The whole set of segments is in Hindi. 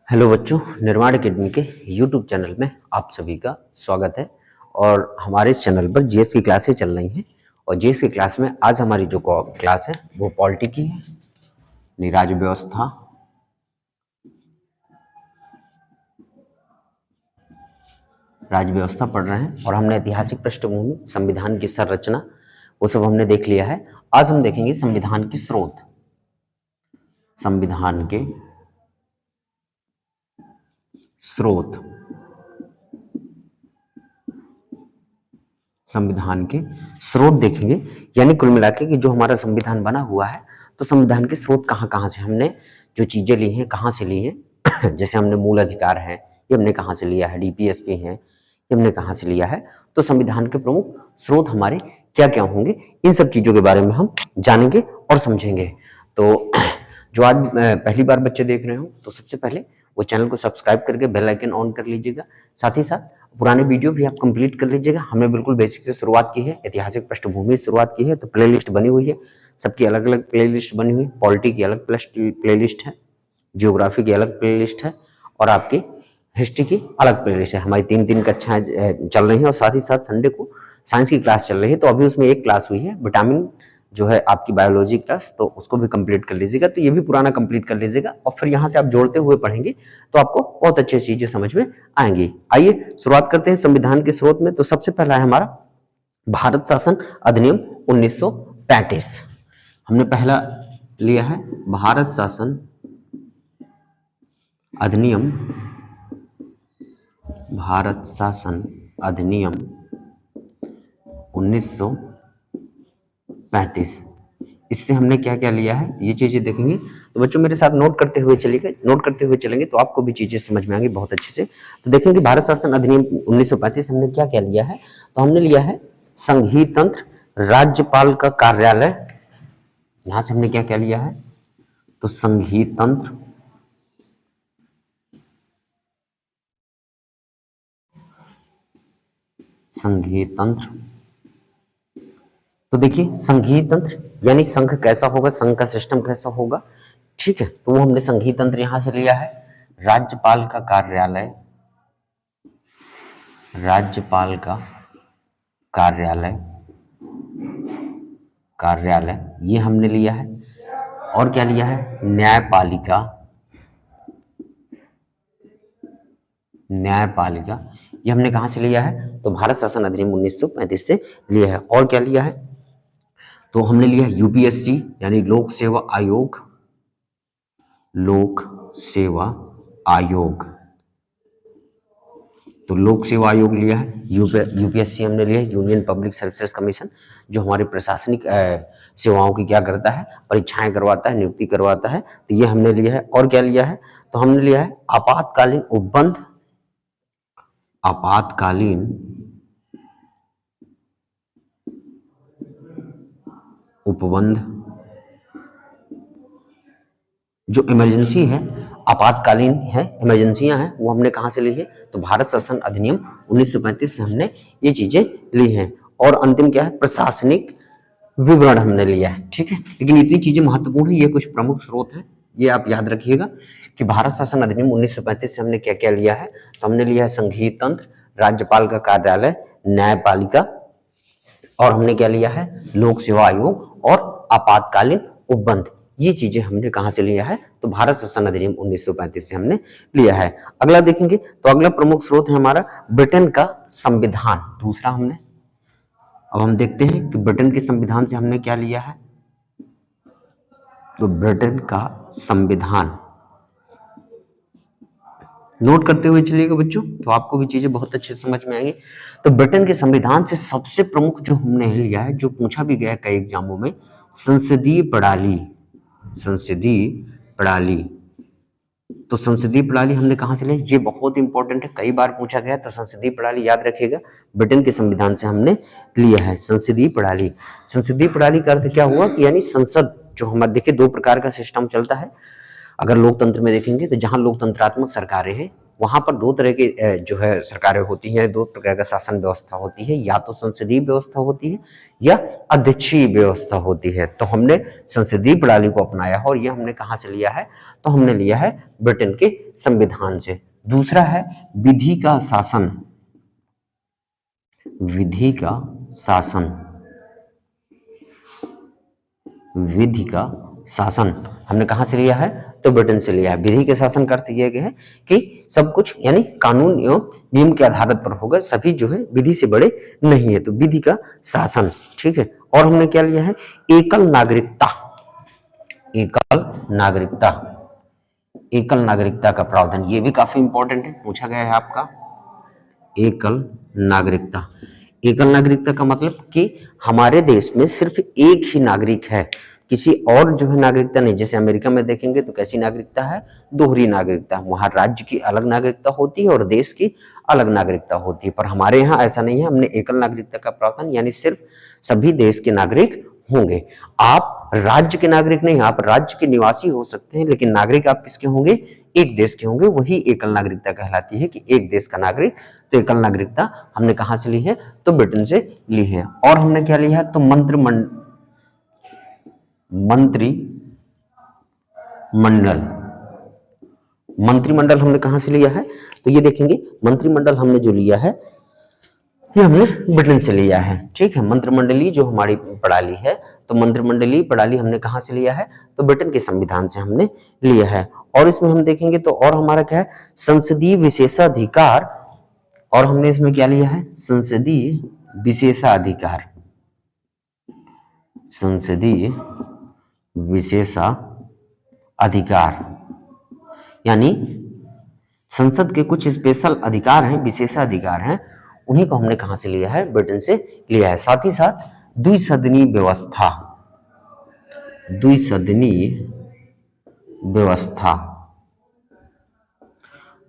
हेलो बच्चों, निर्माण अकेडमी के यूट्यूब चैनल में आप सभी का स्वागत है। और हमारे इस चैनल पर जीएस की क्लासें चल रही हैं। और जीएस की क्लास में आज हमारी जो क्लास है वो पॉलिटी की है, राज्य व्यवस्था, राज्य व्यवस्था पढ़ रहे हैं। और हमने ऐतिहासिक पृष्ठभूमि, संविधान की संरचना, वो सब हमने देख लिया है। आज हम देखेंगे संविधान के स्रोत, संविधान के स्रोत, संविधान के स्रोत देखेंगे। यानी कुल मिला के कि जो हमारा संविधान बना हुआ है तो संविधान के स्रोत कहाँ कहाँ से हमने जो चीजें ली हैं, कहाँ से ली हैं। जैसे हमने मूल अधिकार है, ये हमने कहाँ से लिया है, डीपीएसपी है, ये हमने कहाँ से लिया है। तो संविधान के प्रमुख स्रोत हमारे क्या क्या होंगे, इन सब चीजों के बारे में हम जानेंगे और समझेंगे। तो जो आज पहली बार बच्चे देख रहे हो तो सबसे पहले वो चैनल को सब्सक्राइब करके बेल आइकन ऑन कर लीजिएगा। साथ ही साथ पुराने वीडियो भी आप कंप्लीट कर लीजिएगा। हमने बिल्कुल बेसिक से शुरुआत की है, ऐतिहासिक पृष्ठभूमि से शुरुआत की है। तो प्लेलिस्ट बनी हुई है, सबकी अलग अलग प्लेलिस्ट बनी हुई है। पॉलिटी की अलग प्लेलिस्ट है, ज्योग्राफी की अलग प्लेलिस्ट है, और आपकी हिस्ट्री की अलग प्लेलिस्ट है। हमारी तीन तीन कक्षाएं चल रही हैं, और साथ ही साथ संडे को साइंस की क्लास चल रही है। तो अभी उसमें एक क्लास हुई है विटामिन जो है आपकी बायोलॉजी क्लास, तो उसको भी कंप्लीट कर लीजिएगा। तो ये भी पुराना कंप्लीट कर लीजिएगा, और फिर यहाँ से आप जोड़ते हुए पढ़ेंगे तो आपको बहुत अच्छी चीजें समझ में आएंगी। आइए शुरुआत करते हैं संविधान के स्रोत में। तो सबसे पहला है हमारा भारत शासन अधिनियम 1935। हमने पहला लिया है भारत शासन अधिनियम, भारत शासन अधिनियम 1935। इससे हमने क्या क्या लिया है ये चीजें देखेंगे। तो बच्चों मेरे साथ नोट करते हुए चलेंगे तो आपको भी चीजें समझ में आएंगी बहुत अच्छे से। तो देखेंगे भारत शासन अधिनियम 1935 हमने क्या क्या लिया है। तो हमने लिया है संघीय तंत्र, राज्यपाल का कार्यालय। यहां से हमने क्या क्या लिया है, तो संघीय तंत्र, संघीय तंत्र। तो देखिए संघीय तंत्र यानी संघ कैसा होगा, संघ का सिस्टम कैसा होगा, ठीक है। तो वो हमने संघीय तंत्र यहां से लिया है। राज्यपाल का कार्यालय, राज्यपाल का कार्यालय, कार्यालय ये हमने लिया है। और क्या लिया है, न्यायपालिका, न्यायपालिका ये हमने कहां से लिया है, तो भारत शासन अधिनियम 1935 से लिया है। और क्या लिया है, तो हमने लिया यूपीएससी यानी लोक सेवा आयोग, लोक सेवा आयोग। तो लोक सेवा आयोग लिया है। यूपीएससी हमने लिया है, यूनियन पब्लिक सर्विसेज कमीशन, जो हमारे प्रशासनिक सेवाओं की क्या करता है, परीक्षाएं करवाता है, नियुक्ति करवाता है। तो ये हमने लिया है। और क्या लिया है, तो हमने लिया है आपातकालीन उपबंध, आपातकालीन उपबंध, जो इमरजेंसी है, आपातकालीन है, इमरजेंसियां हैं, वो हमने कहां से ली है, तो भारत शासन अधिनियम 1935 से हमने ये चीजें ली हैं। और अंतिम क्या है, प्रशासनिक विवरण हमने लिया है, ठीक है। लेकिन इतनी चीजें महत्वपूर्ण है, ये कुछ प्रमुख स्रोत हैं, ये आप याद रखिएगा कि भारत शासन अधिनियम 1935 से हमने क्या क्या लिया है। तो हमने लिया है संघीय तंत्र, राज्यपाल का कार्यालय, न्यायपालिका, और हमने क्या लिया है, लोक सेवा आयोग और आपातकालीन उपबंध। ये चीजें हमने कहां से लिया है, तो भारत शासन अधिनियम 1935 से हमने लिया है। अगला देखेंगे तो अगला प्रमुख स्रोत है हमारा ब्रिटेन का संविधान, दूसरा हमने। अब हम देखते हैं कि ब्रिटेन के संविधान से हमने क्या लिया है, तो ब्रिटेन का संविधान नोट करते हुए चलिएगा बच्चों, तो आपको भी चीजें बहुत अच्छे समझ में आएंगी। तो ब्रिटेन के संविधान से सबसे प्रमुख जो हमने लिया है, जो पूछा भी गया कई एग्जामों में, संसदीय प्रणाली, संसदीय प्रणाली। तो संसदीय प्रणाली हमने कहां से लिया, ये बहुत इंपॉर्टेंट है, कई बार पूछा गया। तो संसदीय प्रणाली याद रखिएगा, ब्रिटेन के संविधान से हमने लिया है संसदीय प्रणाली। संसदीय प्रणाली का अर्थ क्या हुआ कि यानी संसद जो हमारे, देखिए दो प्रकार का सिस्टम चलता है। अगर लोकतंत्र में देखेंगे तो जहां लोकतंत्रात्मक सरकारें हैं वहां पर दो तरह के जो है सरकारें होती हैं, दो प्रकार का शासन व्यवस्था होती है, या तो संसदीय व्यवस्था होती है या अध्यक्षीय व्यवस्था होती है। तो हमने संसदीय प्रणाली को अपनाया है और यह हमने कहाँ से लिया है, तो हमने लिया है ब्रिटेन के संविधान से। दूसरा है विधि का शासन। विधि का शासन, विधि का शासन हमने कहां से लिया है, तो ब्रिटेन से लिया है। विधि के शासन का अर्थ यह है कि सब कुछ यानी कानून एवं नियम के आधार पर होगा, सभी जो है विधि से बड़े नहीं है, तो विधि का शासन, ठीक है। और हमने क्या लिया है, एकल नागरिकता। एकल नागरिकता, एकल नागरिकता का प्रावधान, ये भी काफी इंपॉर्टेंट है, पूछा गया है आपका। एकल नागरिकता, एकल नागरिकता का मतलब कि हमारे देश में सिर्फ एक ही नागरिक है, किसी और जो है नागरिकता नहीं। जैसे अमेरिका में देखेंगे तो कैसी नागरिकता है, दोहरी नागरिकता, वहां राज्य की अलग नागरिकता होती है और देश की अलग नागरिकता होती है, पर हमारे यहाँ ऐसा नहीं है, हमने एकल नागरिकता का प्रावधान, यानी सिर्फ सभी देश के नागरिक होंगे। आप राज्य के नागरिक नहीं, आप राज्य के निवासी हो सकते हैं, लेकिन नागरिक आप किसके होंगे, एक देश के होंगे, वही एकल नागरिकता कहलाती है कि एक देश का नागरिक। तो एकल नागरिकता हमने कहां से ली है, तो ब्रिटेन से ली है। और हमने क्या लिया है, तो मंत्रिमंडल हमने कहां से लिया है, तो ये देखेंगे मंत्रिमंडल हमने जो लिया है ये हमने ब्रिटेन से लिया है, ठीक है। मंत्रिमंडलीय जो हमारी प्रणाली है, तो मंत्रिमंडलीय प्रणाली हमने कहां से लिया है, तो ब्रिटेन के संविधान से हमने लिया है। और इसमें हम देखेंगे तो और हमारा क्या है, संसदीय विशेषाधिकार, और हमने इसमें क्या लिया है, संसदीय विशेषाधिकार। संसदीय विशेषाधिकार यानी संसद के कुछ स्पेशल अधिकार हैं, विशेषाधिकार हैं, उन्हीं को हमने कहां से लिया है, ब्रिटेन से लिया है। साथ ही साथ द्विसदनीय व्यवस्था, द्विसदनीय व्यवस्था,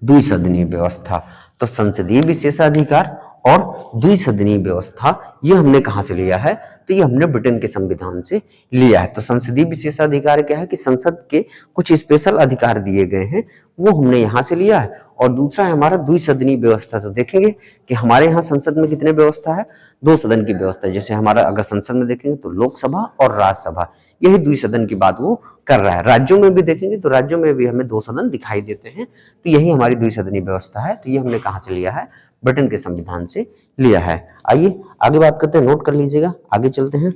द्विसदनीय व्यवस्था, तो संसदीय विशेषाधिकार और द्विसदनीय व्यवस्था ये हमने कहां से लिया है, तो ये हमने ब्रिटेन के संविधान से लिया है। तो संसदीय विशेषाधिकार क्या है कि संसद के कुछ स्पेशल अधिकार दिए गए हैं, वो हमने यहां से लिया है। और दूसरा है हमारा द्विसदनीय व्यवस्था। तो देखेंगे कि हमारे यहाँ संसद में कितने व्यवस्था है, दो सदन की व्यवस्था है। जैसे हमारा अगर संसद में देखेंगे तो लोकसभा और राज्यसभा, यही द्विसदन की बात वो कर रहा है। राज्यों में भी देखेंगे तो राज्यों में भी हमें दो सदन दिखाई देते हैं, तो यही हमारी द्विसदनीय व्यवस्था है। तो ये हमने कहां से लिया है, ब्रिटेन के संविधान से लिया है। आइए आगे बात करते हैं, नोट कर लीजिएगा, आगे चलते हैं।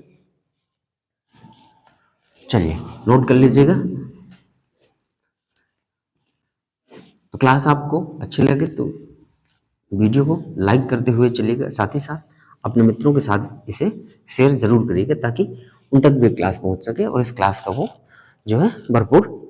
चलिए नोट कर लीजिएगा। तो क्लास आपको अच्छी लगे तो वीडियो को लाइक करते हुए चलिएगा, साथ ही साथ अपने मित्रों के साथ इसे शेयर जरूर करिएगा, ताकि उन तक भी क्लास पहुंच सके और इस क्लास का वो जो है भरपूर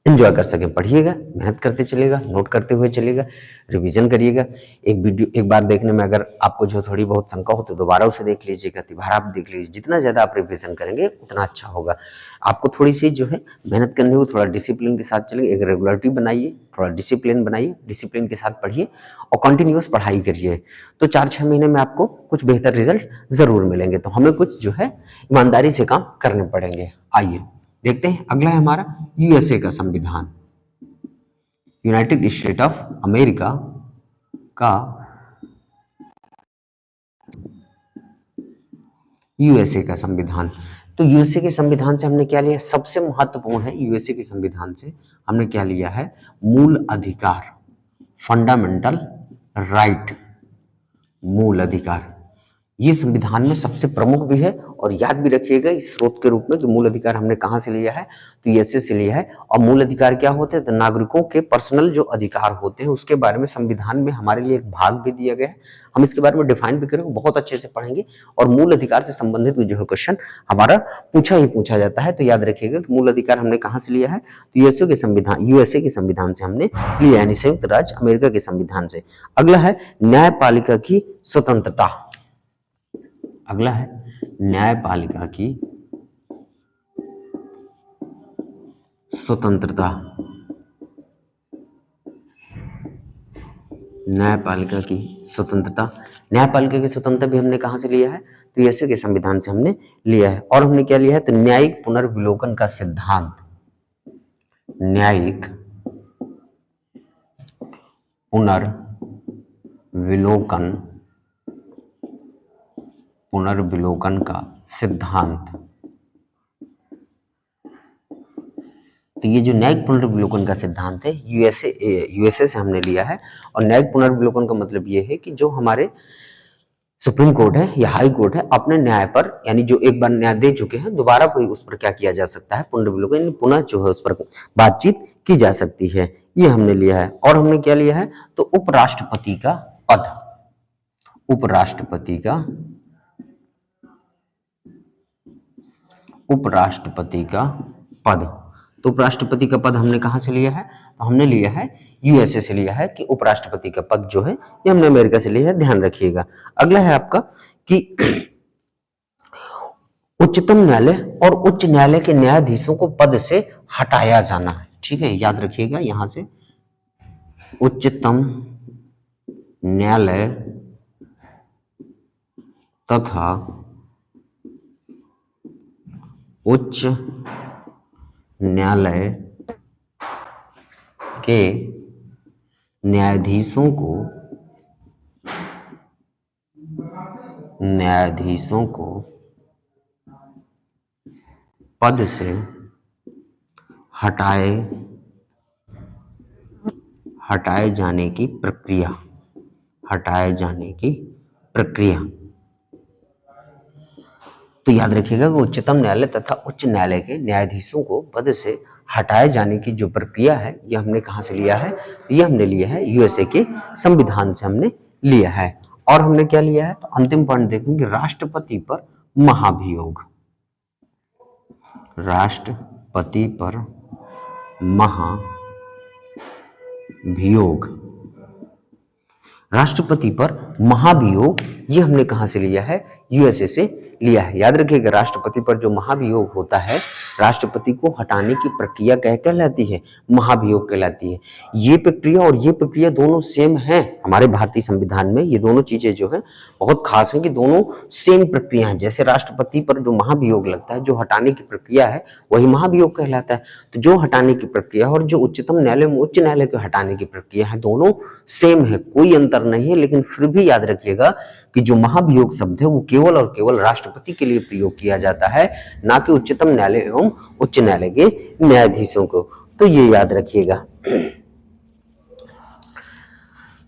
एंजॉय कर सकें। पढ़िएगा, मेहनत करते चलिएगा, नोट करते हुए चलिएगा, रिवीजन करिएगा। एक वीडियो एक बार देखने में अगर आपको जो थोड़ी बहुत शंका हो तो दोबारा उसे देख लीजिएगा, तिबारा आप देख लीजिए। जितना ज़्यादा आप रिवीजन करेंगे उतना अच्छा होगा। आपको थोड़ी सी जो है मेहनत करनी हो, थोड़ा डिसिप्लिन के साथ चलिए, एक रेगुलरिटी बनाइए, थोड़ा डिसिप्लिन बनाइए, डिसिप्लिन के साथ पढ़िए और कंटिन्यूअस पढ़ाई करिए। तो 4-6 महीने में आपको कुछ बेहतर रिजल्ट ज़रूर मिलेंगे। तो हमें कुछ जो है ईमानदारी से काम करने पड़ेंगे। आइए देखते हैं, अगला है हमारा यूएसए का संविधान, यूनाइटेड स्टेट ऑफ अमेरिका का यूएसए का संविधान। तो यूएसए के संविधान से हमने क्या लिया, सबसे महत्वपूर्ण है यूएसए के संविधान से हमने क्या लिया है, मूल अधिकार, फंडामेंटल राइट, मूल अधिकार। ये संविधान में सबसे प्रमुख भी है, और याद भी रखिएगा इस स्रोत के रूप में कि मूल अधिकार हमने कहां से लिया है, तो यूएसए से लिया है। और मूल अधिकार क्या होते हैं, तो नागरिकों के पर्सनल जो अधिकार होते हैं उसके बारे में संविधान में हमारे लिए एक भाग भी दिया गया है। हम इसके बारे में डिफाइन भी करेंगे, बहुत अच्छे से पढ़ेंगे। और मूल अधिकार से संबंधित जो है क्वेश्चन हमारा पूछा जाता है। तो याद रखिएगा कि मूल अधिकार हमने कहां से लिया है, तो यूएसए के संविधान से हमने लिया, यानी संयुक्त राज्य अमेरिका के संविधान से। अगला है न्यायपालिका की स्वतंत्रता। अगला है न्यायपालिका की स्वतंत्रता। न्यायपालिका की स्वतंत्रता, न्यायपालिका की स्वतंत्रता भी हमने कहां से लिया है, तो यूएसए के संविधान से हमने लिया है। और हमने क्या लिया है, तो न्यायिक पुनर्विलोकन का सिद्धांत, न्यायिक पुनर्विलोकन पुनर्विलोकन का सिद्धांत। तो ये जो न्यायिक पुनर्विलोकन का सिद्धांत है यूएसए से हमने लिया है। और न्यायिक पुनर्विलोकन का मतलब ये है कि जो हमारे सुप्रीम कोर्ट है या हाई कोर्ट है अपने न्याय पर, यानी जो एक बार न्याय दे चुके हैं, दोबारा कोई उस पर क्या किया जा सकता है, पुनर्विलोकन, यानी पुनः जो है उस पर बातचीत की जा सकती है। ये हमने लिया है। और हमने क्या लिया है, तो उपराष्ट्रपति का पद, उपराष्ट्रपति का पद। तो उपराष्ट्रपति का पद हमने कहां से लिया है, तो हमने लिया है यूएसए से लिया है कि उपराष्ट्रपति का पद जो है ये हमने अमेरिका से लिया है, ध्यान रखिएगा। अगला है आपका कि उच्चतम न्यायालय और उच्च न्यायालय के न्यायाधीशों को पद से हटाया जाना है। ठीक है, याद रखिएगा यहां से, उच्चतम न्यायालय तथा उच्च न्यायालय के न्यायाधीशों को पद से हटाए जाने की प्रक्रिया। तो याद रखिएगा कि उच्चतम न्यायालय तथा उच्च न्यायालय के न्यायाधीशों को पद से हटाए जाने की जो प्रक्रिया है ये हमने कहां से लिया है, ये हमने लिया है यूएसए के संविधान से हमने लिया है। और हमने क्या लिया है, तो अंतिम पॉइंट देखेंगे, राष्ट्रपति पर महाभियोग। राष्ट्रपति पर महाभियोग, राष्ट्रपति पर महाभियोग ये हमने कहां से लिया है, यूएसए से लिया है। याद रखिएगा, राष्ट्रपति पर जो महाभियोग होता है, राष्ट्रपति को हटाने की प्रक्रिया क्या कहलाती है, महाभियोग कहलाती है। ये प्रक्रिया और ये प्रक्रिया दोनों सेम है हमारे भारतीय संविधान में। ये दोनों चीजें जो है बहुत खास हैं कि दोनों सेम प्रक्रिया है। जैसे राष्ट्रपति पर जो महाभियोग लगता है, जो हटाने की प्रक्रिया है वही महाभियोग कहलाता है। तो जो हटाने की प्रक्रिया और जो उच्चतम न्यायालय में उच्च न्यायालय को हटाने की प्रक्रिया है, दोनों सेम है, कोई अंतर नहीं है। लेकिन फिर भी याद रखिएगा कि जो महाभियोग शब्द है वो केवल और केवल राष्ट्रपति के लिए प्रयोग किया जाता है, ना कि उच्चतम न्यायालय एवं उच्च न्यायालय के न्यायाधीशों को। तो ये याद रखिएगा,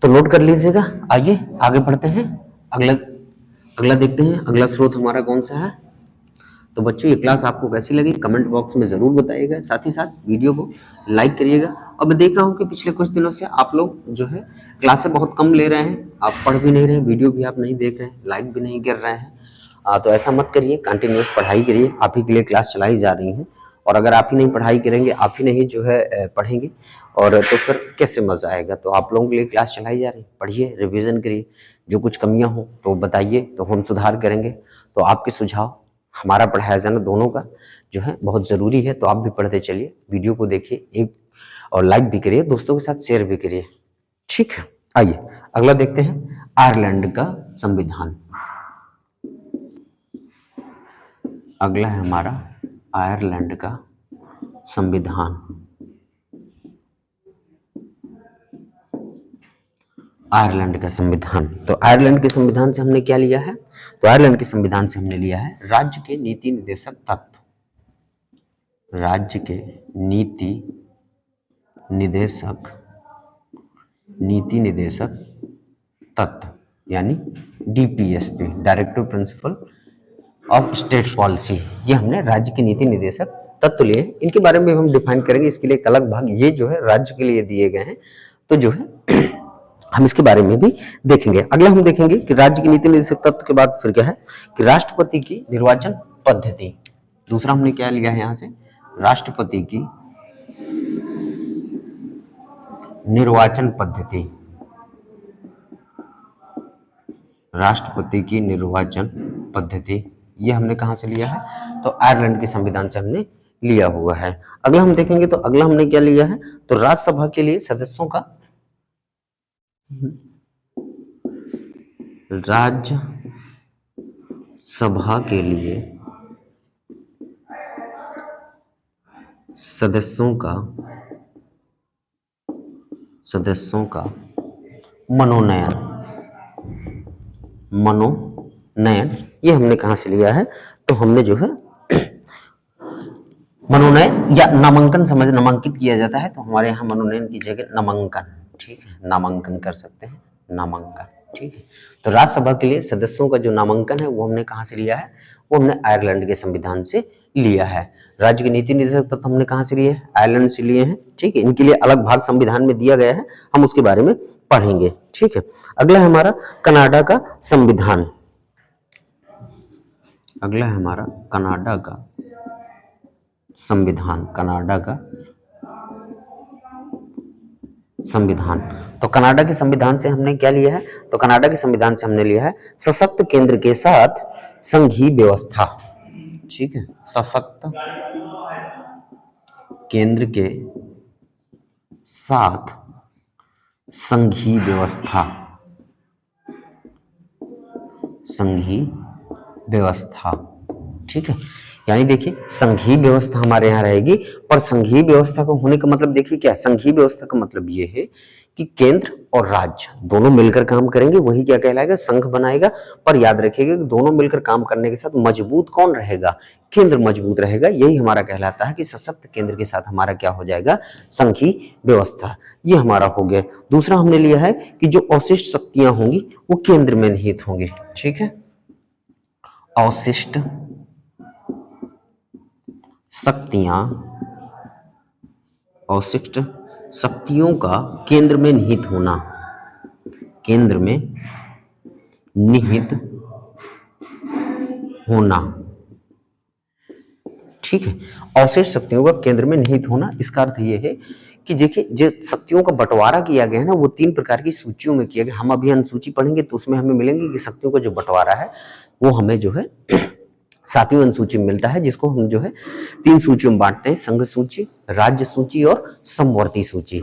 तो नोट कर लीजिएगा। आइए आगे बढ़ते हैं, अगला देखते हैं। अगला स्रोत हमारा कौन सा है। तो बच्चों ये क्लास आपको कैसी लगी कमेंट बॉक्स में जरूर बताइएगा, साथ ही साथ वीडियो को लाइक करिएगा। और मैं देख रहा हूँ कि पिछले कुछ दिनों से आप लोग जो है क्लासें बहुत कम ले रहे हैं, आप पढ़ भी नहीं रहे, वीडियो भी आप नहीं देख रहे हैं, लाइक भी नहीं कर रहे हैं। तो ऐसा मत करिए, कंटिन्यूअस पढ़ाई करिए। आप ही के लिए क्लास चलाई जा रही हैं, और अगर आप ही नहीं पढ़ाई करेंगे, आप ही नहीं जो है पढ़ेंगे, और तो फिर कैसे मजा आएगा। तो आप लोगों के लिए क्लास चलाई जा रही है, पढ़िए, रिवीजन करिए, जो कुछ कमियां हो तो बताइए, तो हम सुधार करेंगे। तो आपके सुझाव, हमारा पढ़ाया जाना, दोनों का जो है बहुत ज़रूरी है। तो आप भी पढ़ते चलिए, वीडियो को देखिए एक, और लाइक भी करिए, दोस्तों के साथ शेयर भी करिए। ठीक है, आइए अगला देखते हैं, आयरलैंड का संविधान। अगला है हमारा आयरलैंड का संविधान। आयरलैंड का संविधान, तो आयरलैंड के संविधान से हमने क्या लिया है, तो आयरलैंड के संविधान से हमने लिया है राज्य के नीति निर्देशक तत्व। राज्य के नीति निर्देशक तत्व, यानी DPSP, directive principle of state policy. ये हमने राज्य के नीति निर्देशक तत्व लिए। इनके बारे में हम डिफाइन करेंगे, इसके लिए एक अलग भाग ये जो है राज्य के लिए दिए गए हैं। तो जो है हम इसके बारे में भी देखेंगे। अगला हम देखेंगे कि राज्य की नीति निर्देशक तत्व के बाद फिर क्या है कि राष्ट्रपति की निर्वाचन पद्धति। दूसरा हमने क्या लिया है, यहां से राष्ट्रपति की निर्वाचन पद्धति। राष्ट्रपति की निर्वाचन पद्धति ये हमने कहां से लिया है, तो आयरलैंड के संविधान से हमने लिया हुआ है। अगला हम देखेंगे, तो अगला हमने क्या लिया है, तो राज्यसभा के लिए सदस्यों का, राज्यसभा के लिए सदस्यों का मनोनयन, मनोनयन ये हमने कहाँ से लिया है? तो हमने जो है मनोनयन या नामांकन समझ नामांकित किया जाता है, तो हमारे यहाँ मनोनयन की जगह नामांकन, ठीक है, नामांकन कर सकते हैं, नामांकन, ठीक है। तो राज्यसभा के लिए सदस्यों का जो नामांकन है वो हमने कहाँ से लिया है? वो हमने आयरलैंड के संविधान से लिया है। राज्य के नीति निर्देशक तत्व हमने कहाँ से लिए हैं? आयरलैंड से लिए हैं, ठीक है। इनके लिए अलग भाग संविधान में दिया गया है, हम उसके बारे में पढ़ेंगे, ठीक है। अगला है हमारा कनाडा का संविधान। अगला है हमारा कनाडा का संविधान, कनाडा का संविधान। तो कनाडा के संविधान से हमने क्या लिया है? तो कनाडा के संविधान से हमने लिया है सशक्त केंद्र के साथ संघीय व्यवस्था, ठीक है, सशक्त केंद्र के साथ संघीय व्यवस्था, संघीय व्यवस्था, ठीक है। यानी देखिए संघीय व्यवस्था हमारे यहाँ रहेगी, पर संघीय व्यवस्था को होने का मतलब देखिए क्या, संघीय व्यवस्था का मतलब ये है कि केंद्र और राज्य दोनों मिलकर काम करेंगे, वही क्या कहलाएगा? संघ बनाएगा। पर याद रखिएगा कि दोनों मिलकर काम करने के साथ मजबूत कौन रहेगा? केंद्र मजबूत रहेगा। यही हमारा कहलाता है कि सशक्त केंद्र के साथ हमारा क्या हो जाएगा? संघीय व्यवस्था। ये हमारा हो गया। दूसरा हमने लिया है कि जो अवशिष्ट शक्तियां होंगी वो केंद्र में निहित होंगी, ठीक है। अवशिष्ट शक्तियां, अवशिष्ट शक्तियों का केंद्र में निहित होना, केंद्र में निहित होना, ठीक है। अवशिष्ट शक्तियों का केंद्र में निहित होना, इसका अर्थ यह है कि देखिए जो शक्तियों का बंटवारा किया गया है ना, वो 3 प्रकार की सूचियों में किया गया। हम अभी अनुसूची पढ़ेंगे तो उसमें हमें मिलेंगे कि शक्तियों का जो बंटवारा है वो हमें जो है 7वीं अनुसूची में मिलता है, जिसको हम जो है 3 सूचियों में बांटते हैं, संघ सूची, राज्य सूची और समवर्ती सूची।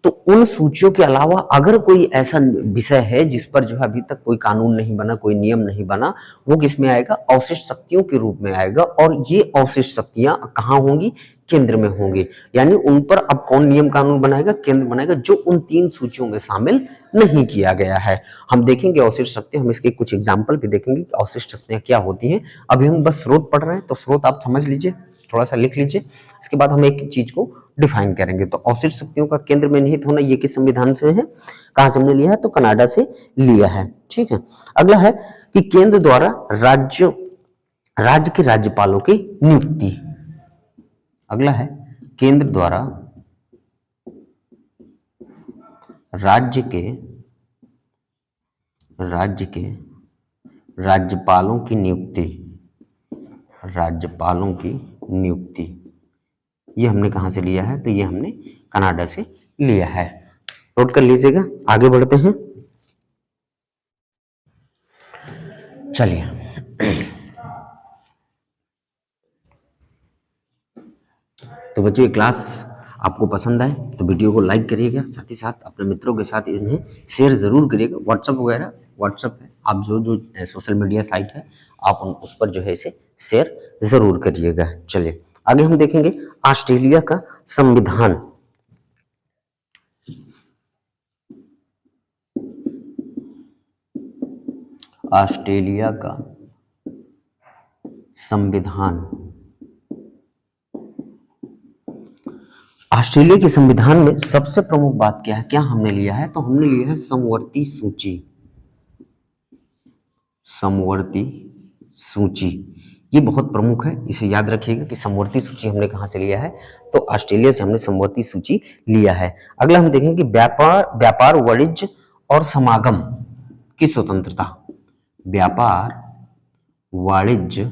तो उन सूचियों के अलावा अगर कोई ऐसा विषय है जिस पर जो है अभी तक कोई कानून नहीं बना, कोई नियम नहीं बना, वो किस में आएगा? अवशिष्ट शक्तियों के रूप में आएगा। और ये अवशिष्ट शक्तियां कहाँ होंगी? केंद्र में होंगी। यानी उन पर अब कौन नियम कानून बनाएगा? केंद्र बनाएगा, जो उन 3 सूचियों में शामिल नहीं किया गया है। हम देखेंगे अवशिष्ट शक्तियां, हम इसके कुछ एग्जाम्पल भी देखेंगे कि अवशिष्ट शक्तियां क्या होती हैं। अभी हम बस स्रोत पढ़ रहे हैं, तो स्रोत आप समझ लीजिए, थोड़ा सा लिख लीजिए, इसके बाद हम एक चीज को डिफाइन करेंगे। तो अवशिष्ट शक्तियों का केंद्र में निहित होना ये किस संविधान से है? कहां से हमने लिया है? तो कनाडा से लिया है, ठीक है। अगला है कि केंद्र द्वारा राज्य के राज्यपालों की नियुक्ति। अगला है केंद्र द्वारा राज्य के राज्यपालों की नियुक्ति, राज्यपालों की नियुक्ति। ये हमने कहां से लिया है? तो ये हमने कनाडा से लिया है। नोट कर लीजिएगा, आगे बढ़ते हैं। चलिए तो बच्चों ये क्लास आपको पसंद आए तो वीडियो को लाइक करिएगा, साथ ही साथ अपने मित्रों के साथ इन्हें शेयर जरूर करिएगा। व्हाट्सएप वगैरह, व्हाट्सएप है, आप जो सोशल मीडिया साइट है आप उस पर जो है इसे शेयर जरूर करिएगा। चलिए आगे हम देखेंगे ऑस्ट्रेलिया का संविधान। ऑस्ट्रेलिया का संविधान। ऑस्ट्रेलिया के संविधान में सबसे प्रमुख बात क्या है? क्या हमने लिया है? तो हमने लिया है समवर्ती सूची, समवर्ती सूची। ये बहुत प्रमुख है, इसे याद रखिएगा कि समवर्ती सूची हमने कहां से लिया है? तो ऑस्ट्रेलिया से हमने समवर्ती सूची लिया है। अगला हम देखेंगे कि व्यापार वाणिज्य और समागम की स्वतंत्रता। व्यापार वाणिज्य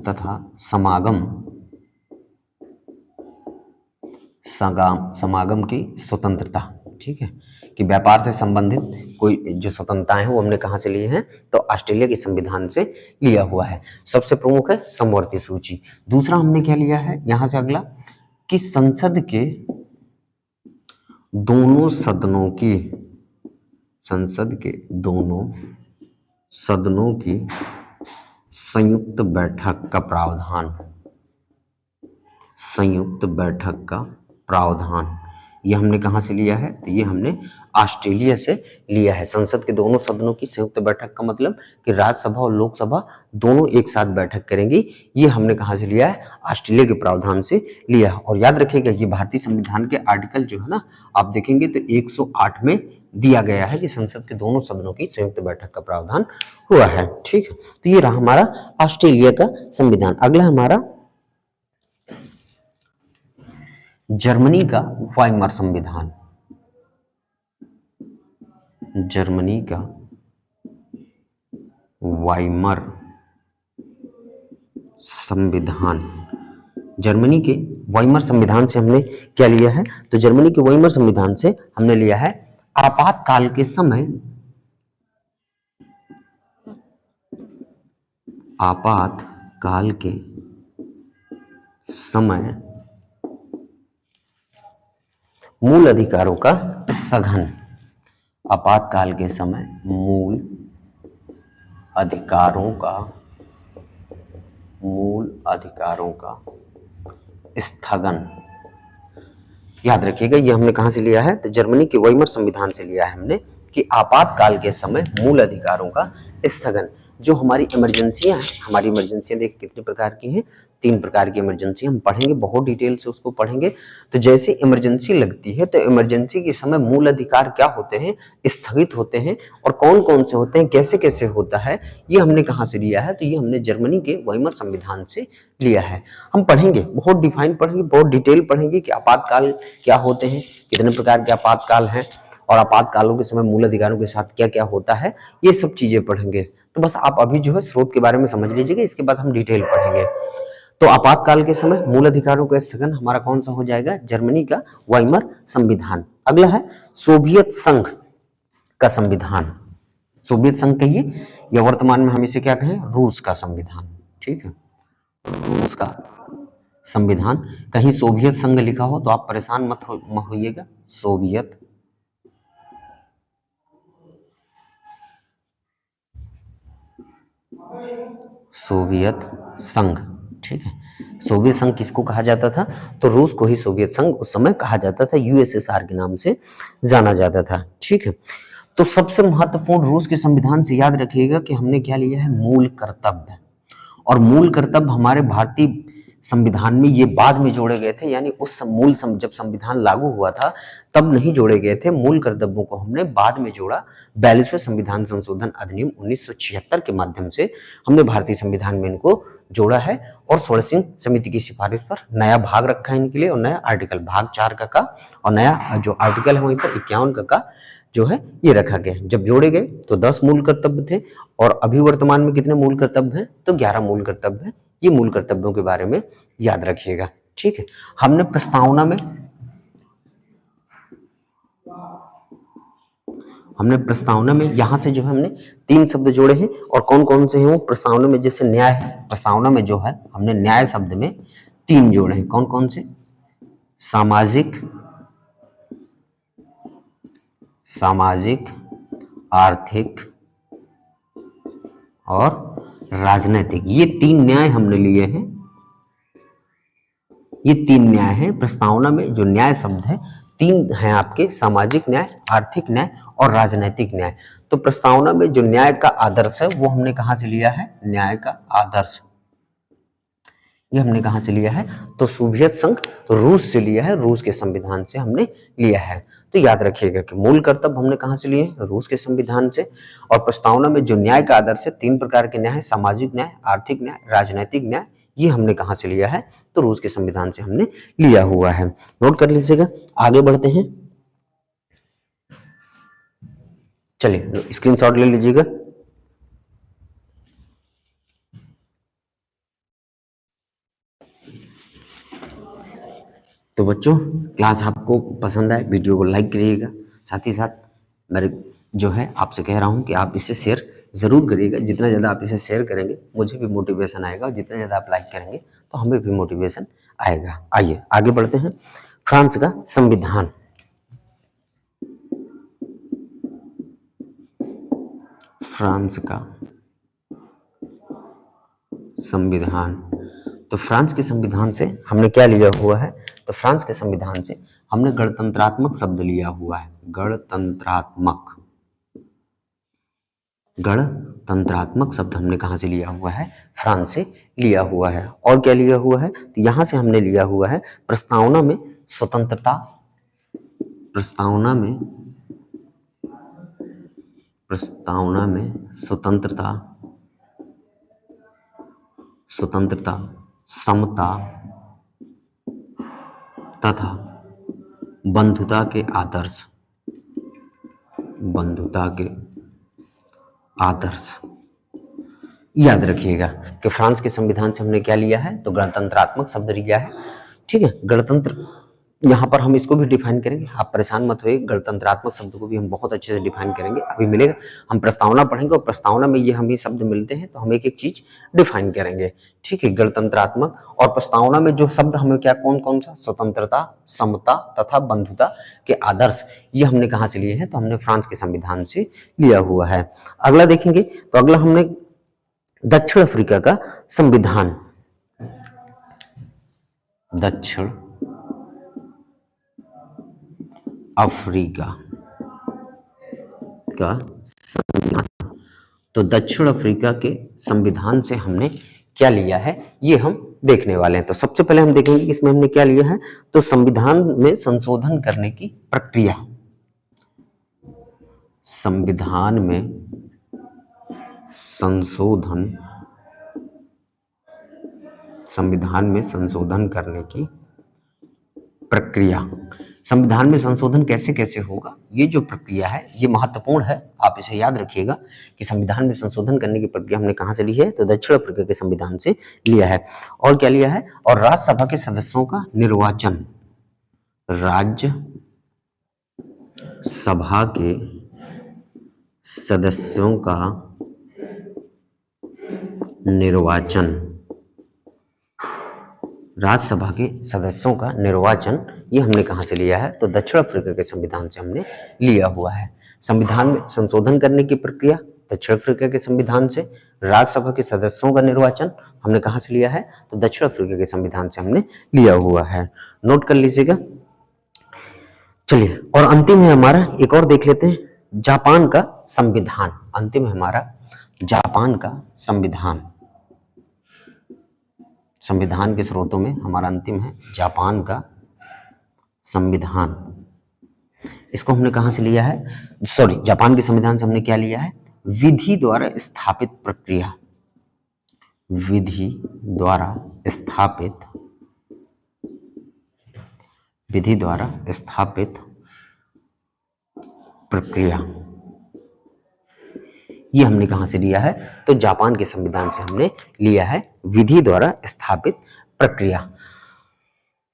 तथा समागम की स्वतंत्रता, ठीक है। कि व्यापार से संबंधित कोई जो स्वतंत्रताएं हैं वो हमने कहां से लिए हैं? तो ऑस्ट्रेलिया के संविधान से लिया हुआ है। सबसे प्रमुख है समवर्ती सूची। दूसरा हमने क्या लिया है यहां से? अगला कि संसद के दोनों सदनों की संयुक्त बैठक का प्रावधान, संयुक्त बैठक का प्रावधान, ये हमने कहाँ से लिया है? तो ये हमने ऑस्ट्रेलिया से लिया है। संसद के दोनों सदनों की संयुक्त बैठक का मतलब कि राज्यसभा और लोकसभा दोनों एक साथ बैठक करेंगी। ये हमने कहाँ से लिया है? ऑस्ट्रेलिया के प्रावधान से लिया है। और याद रखिएगा ये भारतीय संविधान के आर्टिकल जो है ना, आप देखेंगे तो 108 में दिया गया है कि संसद के दोनों सदनों की संयुक्त बैठक का प्रावधान हुआ है। ठीक है, तो ये रहा हमारा ऑस्ट्रेलिया का संविधान। अगला हमारा जर्मनी का वाइमर संविधान। जर्मनी का वाइमर संविधान। जर्मनी के वाइमर संविधान से हमने क्या लिया है? तो जर्मनी के वाइमर संविधान से हमने लिया है आपातकाल के समय, आपातकाल के समय मूल अधिकारों का स्थगन। आपातकाल के समय मूल अधिकारों का स्थगन। याद रखिएगा ये हमने कहां से लिया है? तो जर्मनी के वाइमर संविधान से लिया है हमने कि आपातकाल के समय मूल अधिकारों का स्थगन। जो हमारी इमरजेंसियां हैं, हमारी इमरजेंसियां देखिए कितने प्रकार की हैं? 3 प्रकार की इमरजेंसी हम पढ़ेंगे, बहुत डिटेल से उसको पढ़ेंगे। तो जैसे इमरजेंसी लगती है तो इमरजेंसी के समय मूल अधिकार क्या होते हैं? स्थगित होते हैं। और कौन कौन से होते हैं, कैसे कैसे होता है, ये हमने कहाँ से लिया है? तो ये हमने जर्मनी के वाइमर संविधान से लिया है। हम पढ़ेंगे, बहुत डिफाइन पढ़ेंगे, बहुत डिटेल पढ़ेंगे कि आपातकाल क्या होते हैं, कितने प्रकार के आपातकाल हैं, और आपातकालों के समय मूल अधिकारों के साथ क्या क्या होता है, ये सब चीजें पढ़ेंगे। तो बस आप अभी जो है स्रोत के बारे में समझ लीजिएगा, इसके बाद हम डिटेल पढ़ेंगे। तो आपातकाल के समय मूल अधिकारों का स्थगन हमारा कौन सा हो जाएगा? जर्मनी का वाइमर संविधान। अगला है सोवियत संघ का संविधान। सोवियत संघ कहिए या वर्तमान में हम इसे क्या कहें? रूस का संविधान। ठीक है, रूस का संविधान। कहीं सोवियत संघ लिखा हो तो आप परेशान मत होइएगा, सोवियत संघ। ठीक है, सोवियत संघ किसको कहा जाता था? तो रूस को ही सोवियत संघ उस समय कहा जाता था, यूएसएसआर के नाम से जाना जाता था। ठीक है, तो सबसे महत्वपूर्ण रूस के संविधान से याद रखिएगा कि हमने क्या लिया है? मूल कर्तव्य। और मूल कर्तव्य हमारे भारतीय संविधान में ये बाद में जोड़े गए थे, यानी उस जब संविधान लागू हुआ था तब नहीं जोड़े गए थे। मूल कर्तव्यों को हमने बाद में जोड़ा। 42वें संविधान संशोधन अधिनियम 1976 के माध्यम से हमने भारतीय संविधान में इनको जोड़ा है। और षोडशी समिति की सिफारिश पर नया भाग रखा है इनके लिए, और नया आर्टिकल भाग 4 का और नया जो आर्टिकल है वहीं पर 51 का जो है ये रखा गया। जब जोड़े गए तो 10 मूल कर्तव्य थे, और अभी वर्तमान में कितने मूल कर्तव्य हैं? तो 11 मूल कर्तव्य हैं। ये मूल कर्तव्यों के बारे में याद रखिएगा। ठीक है, हमने प्रस्तावना में यहां से जो है हमने 3 शब्द जोड़े हैं। और कौन कौन से हैं वो? प्रस्तावना में जैसे न्याय है, प्रस्तावना में जो है हमने न्याय शब्द में 3 जोड़े हैं। कौन कौन से? सामाजिक, आर्थिक और राजनैतिक, ये 3 न्याय हमने लिए हैं। ये 3 न्याय हैं प्रस्तावना में। जो न्याय शब्द है 3 हैं आपके: सामाजिक न्याय, आर्थिक न्याय और राजनैतिक न्याय। तो प्रस्तावना में जो न्याय का आदर्श है वो हमने कहां से लिया है? न्याय का आदर्श ये हमने कहां से लिया है? तो सोवियत संघ रूस से लिया है, रूस के संविधान से हमने लिया है। तो याद रखिएगा कि मूल कर्तव्य हमने कहां से लिए हैं? रूस के संविधान से। और प्रस्तावना में जो न्याय का आदर्श है, 3 प्रकार के न्याय है: सामाजिक न्याय, आर्थिक न्याय, राजनैतिक न्याय, ये हमने कहां से लिया है? तो रूस के संविधान से हमने लिया हुआ है। नोट कर लीजिएगा। आगे बढ़ते हैं, चलिए स्क्रीनशॉट ले लीजिएगा। तो बच्चों, क्लास आपको पसंद आए, वीडियो को लाइक करिएगा। साथ ही साथ मेरे जो है आपसे कह रहा हूँ कि आप इसे शेयर ज़रूर करिएगा। जितना ज़्यादा आप इसे शेयर करेंगे मुझे भी मोटिवेशन आएगा, और जितना ज़्यादा आप लाइक करेंगे तो हमें भी मोटिवेशन आएगा। आइए आगे बढ़ते हैं। फ्रांस का संविधान। फ्रांस का संविधान तो फ्रांस के संविधान से हमने क्या लिया हुआ है, तो फ्रांस के संविधान से हमने गणतंत्रात्मक शब्द लिया हुआ है। गणतंत्रात्मक शब्द हमने कहाँ से लिया हुआ है, फ्रांस से लिया हुआ है। और क्या लिया हुआ है, तो यहां से हमने लिया हुआ है प्रस्तावना में स्वतंत्रता, स्वतंत्रता, समता तथा बंधुता के आदर्श। याद रखिएगा कि फ्रांस के संविधान से हमने क्या लिया है, तो गणतंत्रात्मक शब्द लिया है। ठीक है, गणतंत्र यहाँ पर हम इसको भी डिफाइन करेंगे, आप परेशान मत होइए, गणतंत्रात्मक शब्द को भी हम बहुत अच्छे से डिफाइन करेंगे। अभी मिलेगा, हम प्रस्तावना पढ़ेंगे और प्रस्तावना में ये हमें शब्द मिलते हैं तो हम एक एक चीज डिफाइन करेंगे। ठीक है, गणतंत्रात्मक और प्रस्तावना में जो शब्द हमें क्या कौन कौन सा, स्वतंत्रता, समता तथा बंधुता के आदर्श, ये हमने कहाँ से लिए हैं, तो हमने फ्रांस के संविधान से लिया हुआ है। अगला देखेंगे, तो अगला हमने दक्षिण अफ्रीका का संविधान, दक्षिण अफ्रीका का संविधान। तो दक्षिण अफ्रीका के संविधान से हमने क्या लिया है, ये हम देखने वाले हैं। तो सबसे पहले हम देखेंगे कि इसमें हमने क्या लिया है, तो संविधान में संशोधन करने की प्रक्रिया, संविधान में संशोधन करने की प्रक्रिया। संविधान में संशोधन कैसे कैसे होगा, ये जो प्रक्रिया है ये महत्वपूर्ण है, आप इसे याद रखिएगा कि संविधान में संशोधन करने की प्रक्रिया हमने कहां से ली है, तो दक्षिण अफ्रीका के संविधान से लिया है। और क्या लिया है, और राज्यसभा के सदस्यों का निर्वाचन, राज्यसभा के सदस्यों का निर्वाचन, राज्यसभा के सदस्यों का निर्वाचन, ये हमने कहां से लिया है, तो दक्षिण अफ्रीका के संविधान से हमने लिया हुआ है। संविधान में संशोधन करने की प्रक्रिया दक्षिण अफ्रीका के संविधान से, राज्यसभा के सदस्यों का निर्वाचन हमने कहां से लिया है, तो दक्षिण अफ्रीका के संविधान से हमने लिया हुआ है। नोट कर लीजिएगा। चलिए, और अंतिम है हमारा, एक और देख लेते हैं, जापान का संविधान। अंतिम है हमारा जापान का संविधान। संविधान के स्रोतों में हमारा अंतिम है जापान का संविधान। इसको हमने कहां से लिया है, सॉरी, जापान के संविधान से हमने क्या लिया है, विधि द्वारा स्थापित प्रक्रिया, विधि द्वारा स्थापित प्रक्रिया, ये हमने कहां से लिया है, तो जापान के संविधान से हमने लिया है, विधि द्वारा स्थापित प्रक्रिया।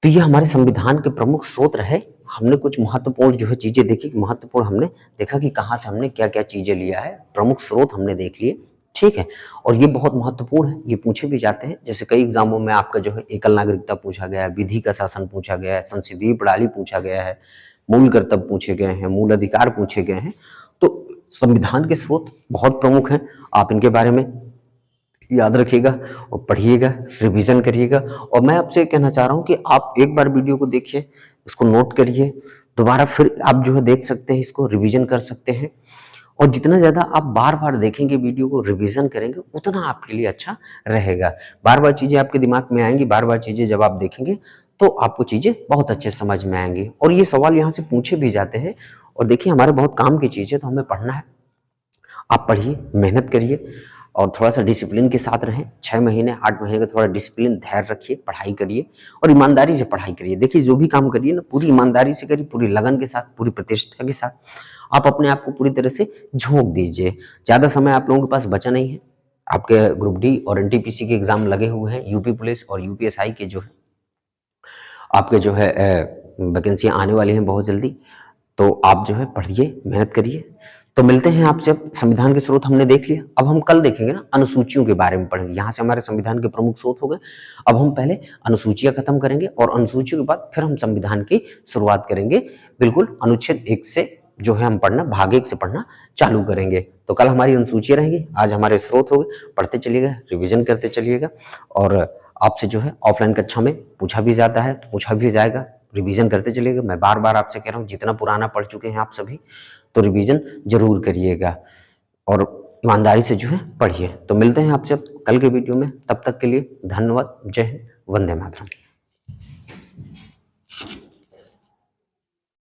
तो ये हमारे संविधान के प्रमुख स्रोत रहे। हमने कुछ महत्वपूर्ण जो है चीजें देखी, महत्वपूर्ण हमने देखा कि कहां से हमने क्या क्या चीजें लिया है, प्रमुख स्रोत हमने देख लिए। ठीक है, और ये बहुत महत्वपूर्ण है, ये पूछे भी जाते हैं। जैसे कई एग्जामों में आपका जो है एकल नागरिकता पूछा गया है, विधि का शासन पूछा गया है, संसदीय प्रणाली पूछा गया है, मूल कर्तव्य पूछे गए हैं, मूल अधिकार पूछे गए हैं। तो संविधान के स्रोत बहुत प्रमुख हैं, आप इनके बारे में याद रखिएगा और पढ़िएगा, रिवीजन करिएगा। और मैं आपसे कहना चाह रहा हूं कि आप एक बार वीडियो को देखिए, उसको नोट करिए, दोबारा फिर आप जो है देख सकते हैं, इसको रिवीजन कर सकते हैं। और जितना ज़्यादा आप बार बार देखेंगे, वीडियो को रिवीजन करेंगे, उतना आपके लिए अच्छा रहेगा। बार बार चीज़ें आपके दिमाग में आएंगी, बार बार चीज़ें जब आप देखेंगे तो आपको चीज़ें बहुत अच्छे समझ में आएंगी। और ये सवाल यहाँ से पूछे भी जाते हैं। और देखिए, हमारे बहुत काम की चीज़ है, तो हमें पढ़ना है। आप पढ़िए, मेहनत करिए और थोड़ा सा डिसिप्लिन के साथ रहें। 6 महीने 8 महीने का थोड़ा डिसिप्लिन, धैर्य रखिए, पढ़ाई करिए और ईमानदारी से पढ़ाई करिए। देखिए, जो भी काम करिए ना, पूरी ईमानदारी से करिए, पूरी लगन के साथ, पूरी प्रतिष्ठा के साथ। आप अपने आप को पूरी तरह से झोंक दीजिए। ज़्यादा समय आप लोगों के पास बचा नहीं है। आपके ग्रुप डी और एनटीपीसी के एग्जाम लगे हुए हैं, यूपी पुलिस और यूपीएसआई के जो है आपके जो है वैकेंसियाँ आने वाली हैं बहुत जल्दी। तो आप जो है पढ़िए, मेहनत करिए। तो मिलते हैं आपसे। अब संविधान के स्रोत हमने देख लिया, अब हम कल देखेंगे ना अनुसूचियों के बारे में पढ़ेंगे। यहाँ से हमारे संविधान के प्रमुख स्रोत हो गए। अब हम पहले अनुसूचियां खत्म करेंगे और अनुसूचियों के बाद फिर हम संविधान की शुरुआत करेंगे। बिल्कुल अनुच्छेद 1 से जो है हम पढ़ना, भाग 1 से पढ़ना चालू करेंगे। तो कल हमारी अनुसूचियां रहेंगी, आज हमारे स्रोत हो गए। पढ़ते चलिएगा, रिविजन करते चलिएगा और आपसे जो है ऑफलाइन कक्षा में पूछा भी जाता है, तो पूछा भी जाएगा, रिवीजन करते चलिएगा। मैं बार बार आपसे कह रहा हूँ, जितना पुराना पढ़ चुके हैं आप सभी, तो रिवीजन जरूर करिएगा और ईमानदारी से जो है पढ़िए। तो मिलते हैं आपसे कल के वीडियो में, तब तक के लिए धन्यवाद। जय हिंद, वंदे मातरम।